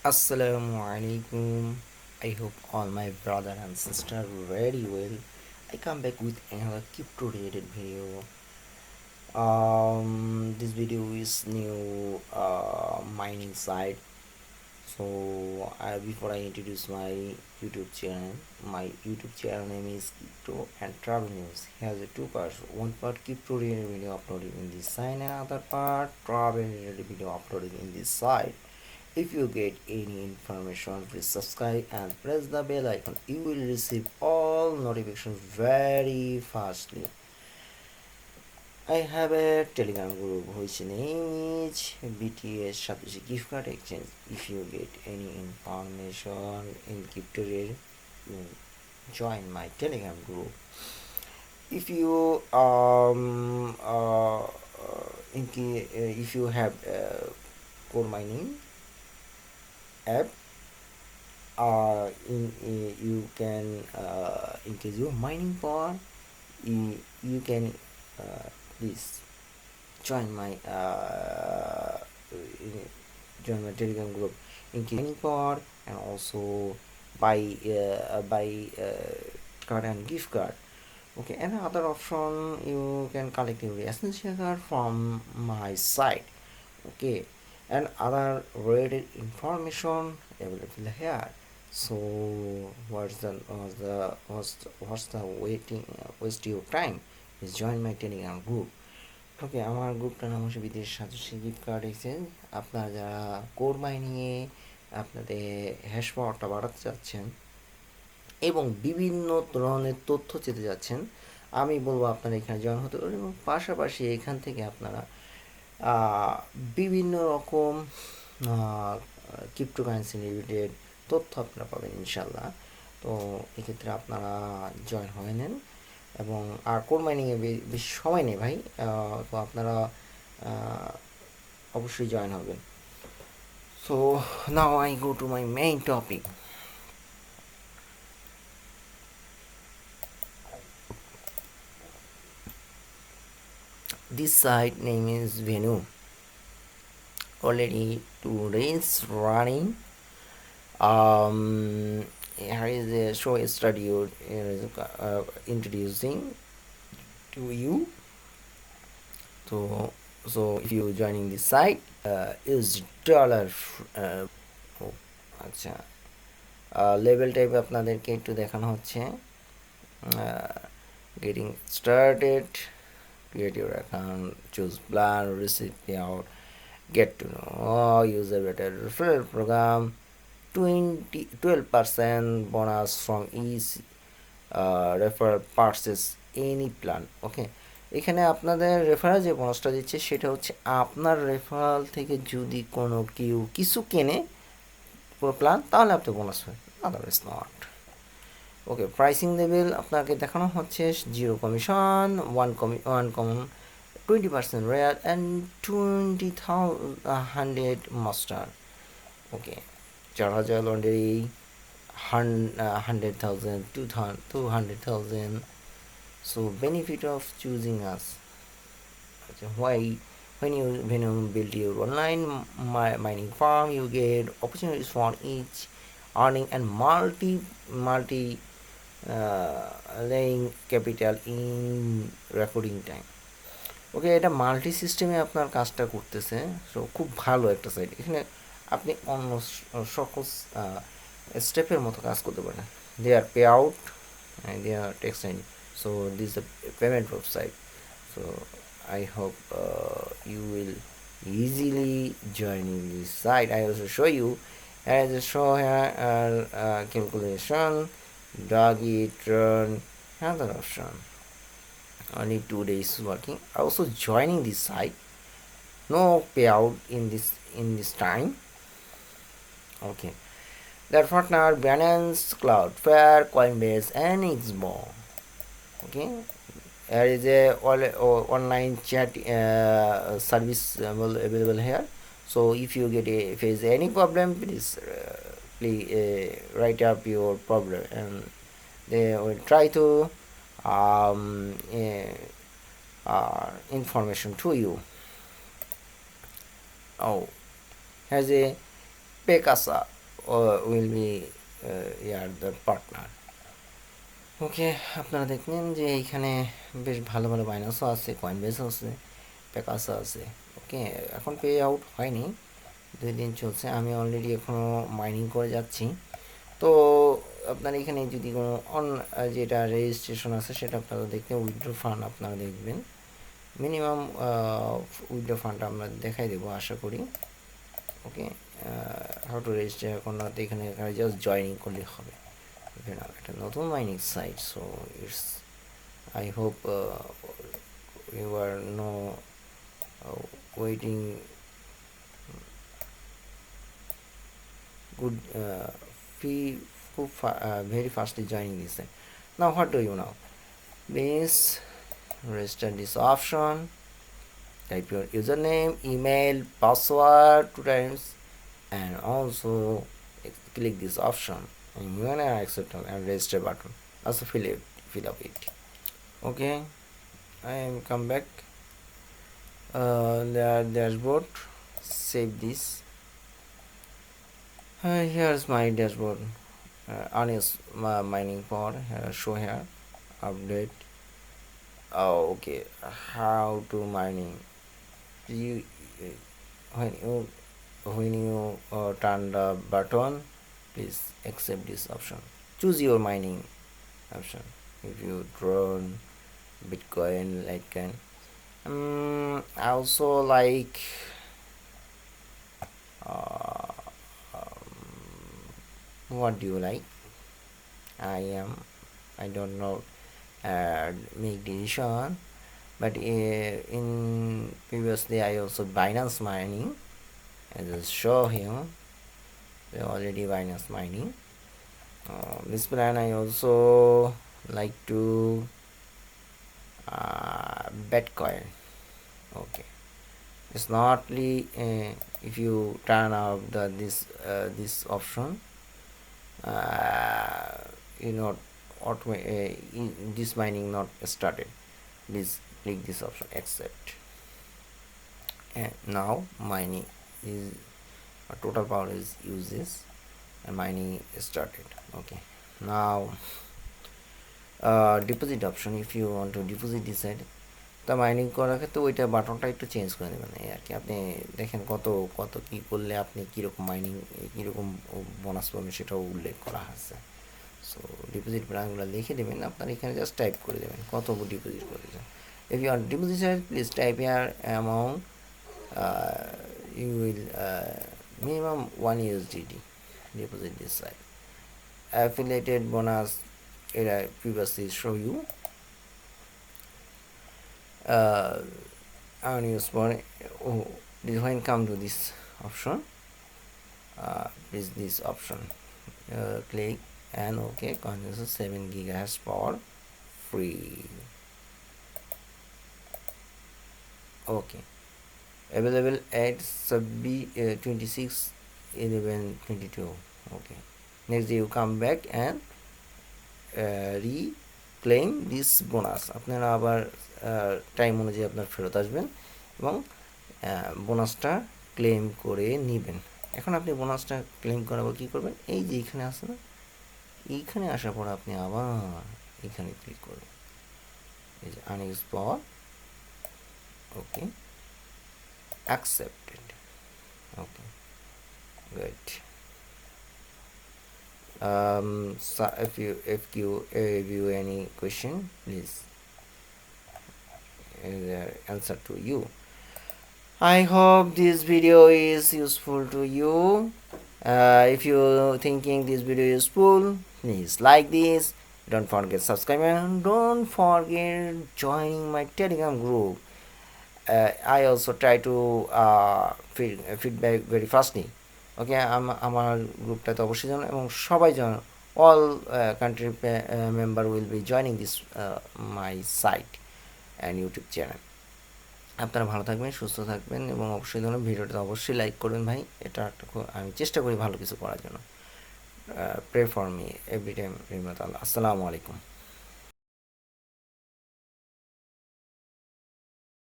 Assalamu alaikum. I hope all my brother and sister very well. I come back with another crypto related video. This video is new mining site. So before I introduce my YouTube channel name is Crypto and Travel News. Has a two parts. One part crypto related video uploaded in this site, and another part travel related video uploaded in this site. If you get any information, please subscribe and press the bell icon. You will receive all notifications very fastly. I have a Telegram group which name is BTS Satoshi gift card exchange. If you get any information in crypto rate, you join my Telegram group. If you if you have core mining app, you can increase your mining power. You can please join my Telegram group, increase mining power, and also buy card and gift card. Okay, another option, you can collect your essential card from my site. Okay, and other related information available here. So what's the waste your time is join my Telegram group. ওকে, আমার গ্রুপটার নাম হচ্ছে বিদেশ satoshi gift card exchange. আপনারা যারা core মাইনিংয়ে আপনাদের hash পাওয়ারটা বাড়াতে চাচ্ছেন এবং বিভিন্ন ধরনের তথ্য চেতে যাচ্ছেন, আমি বলবো আপনারা এখানে জয়েন হতে পারেন, এবং পাশাপাশি এখান থেকে আপনারা বিভিন্ন রকম ক্রিপ্টোকারেন্সি রিলেটেড তথ্য আপনারা পাবেন ইনশাল্লাহ। তো এক্ষেত্রে আপনারা জয়েন হয়ে নেন, এবং আর কোর মাইনিংয়ে বেশি সময় নেই ভাই, তো আপনারা অবশ্যই জয়েন হবেন। So now I go to my main topic. This site name is venenum. Already 2 days running. Here is a show study introducing to you. So if you joining this site, is dollar আচ্ছা, level type আপনাদেরকে একটু দেখানো হচ্ছে। Getting started, create your account, choose plan, receive payout, get to know user better referral program, 12% bonus from each referral purchase any plan. ওকে, এখানে আপনাদের referral যে বোনাসটা দিচ্ছে সেটা হচ্ছে আপনার রেফারেল থেকে যদি কোনো কিছু কেনে পুরো প্ল্যান, তাহলে আপনার বোনাস হয়, otherwise not. Okay, pricing level আপনাকে দেখানো হচ্ছে 0 commission, 1 common, 20% rare, and 20,100 master. Okay, 4,000 লন্ডারি, 100,000, 200,000. So benefit of choosing us. Why? When you build your online mining farm, you get opportunities for each earning and multi laying capital in recording time. ওকে, এটা multi সিস্টেমে আপনার কাজটা করতেছে। So খুব ভালো একটা site. এখানে আপনি অন্য সকল স্টেপের মতো কাজ করতে পারেন। দে আর পে আউট, দে আর টেক্সট আইনি। So this is a payment website. So I hope you will easily join in this site. I also show you, as I show here, calculation, doggy turn, another option. Only 2 days working. Also joining this site, no payout in this time. Okay, their partner Binance, Cloudflare, Coinbase, and Xbo. Okay, there is a online chat service available here. So if you face any problem, please write up your problem, and they will try to information to you. Oh, has a Pekasa. will be the partner. ওকে, আপনারা দেখলেন যে এইখানে বেশ ভালো ভালো বাইন্যান্সও আছে, কয়েনবেসও আছে, প্যাকাসও আছে। ওকে, এখন পে আউট হয়নি, 2 দিন চলছে। আমি অলরেডি এখনও মাইনিং করে যাচ্ছি। তো আপনার এখানে যদি কোনো যেটা রেজিস্ট্রেশন আছে সেটা আপনারা দেখতে, উইথড্র ফান্ড আপনারা দেখবেন। মিনিমাম উইথড্র ফান্ডটা আমরা দেখাই দেবো আশা করি। ওকে, হাউ টু রেজিস্টার এখন এখানে জাস্ট জয়নিং করলে হবে। একটা নতুন mining site, so it's I hope you are no waiting good fee very fastly joining this site. Now what do you know? Please register this option, type your username, email, password 2 times, and also click this option and you can accept and register button. Also fill up it. Okay, I am come back the dashboard. Save this. Here's my dashboard. Honest mining pod. Show here. Update. Oh, okay. How to mining? You when you turn the button, please accept this option. Choose your mining option. If you drone, Bitcoin, Litecoin. I also like. What do you like? I don't know, make decision, but in previously I also Binance mining. I just show him they already Binance mining. This plan I also like to Bitcoin. Okay, it's not if you turn off this option, not this mining not started. Please click this option, accept, and now mining is total power is uses and mining is started. Okay, now deposit option. If you want to deposit this side, তা mining করার ক্ষেত্রে ওইটা বাটনটা একটু change করে দেবেন এই আর কি। আপনি দেখেন কত কত কী করলে আপনি কীরকম মাইনিং কীরকম বোনাস পাবেন সেটাও উল্লেখ করা আছে। সো ডিপোজিট প্ল্যানগুলো লিখে দেবেন, আপনার এখানে জাস্ট টাইপ করে দেবেন কত ডিপোজিট করে দেবেন। If you are deposit please type your amount, you will minimum 1 USDT deposit this side. Affiliated bonus, I previously show you. Unused for when come to this option, this option, click and okay, condenser 7 GHz power free. Okay, available at sub-b 26/11/22. Okay, next day you come back and reclaim this bonus. আপনারা আবার time অনুযায়ী আপনার ফেরত আসবেন এবং বোনাসটা claim করে নেবেন। এখন আপনি বোনাসটা ক্লেম করাবো কী করবেন, এই যে এইখানে আসে না, এইখানে আসার পর আপনি আবার এখানে ক্লিক করবেন, এই যে unused power. Okay, accepted. Okay, good. So if you any question, please answer to you. I hope this video is useful to you. If you thinking this video is useful, please like this, don't forget subscribe and don't forget joining my Telegram group. I also try to feedback very fastly. Okay, আমার গ্রুপটাতে অবশ্যই জানো এবং সবাই জানো, all country member will be joining this my site and YouTube channel. আপনারা ভালো থাকবেন, সুস্থ থাকবেন এবং অবশ্যই ধরুন ভিডিওটা অবশ্যই লাইক করবেন ভাই। এটা একটা আমি চেষ্টা করি ভালো কিছু করার জন্য। Pray for me every time. আসসালামু আলাইকুম।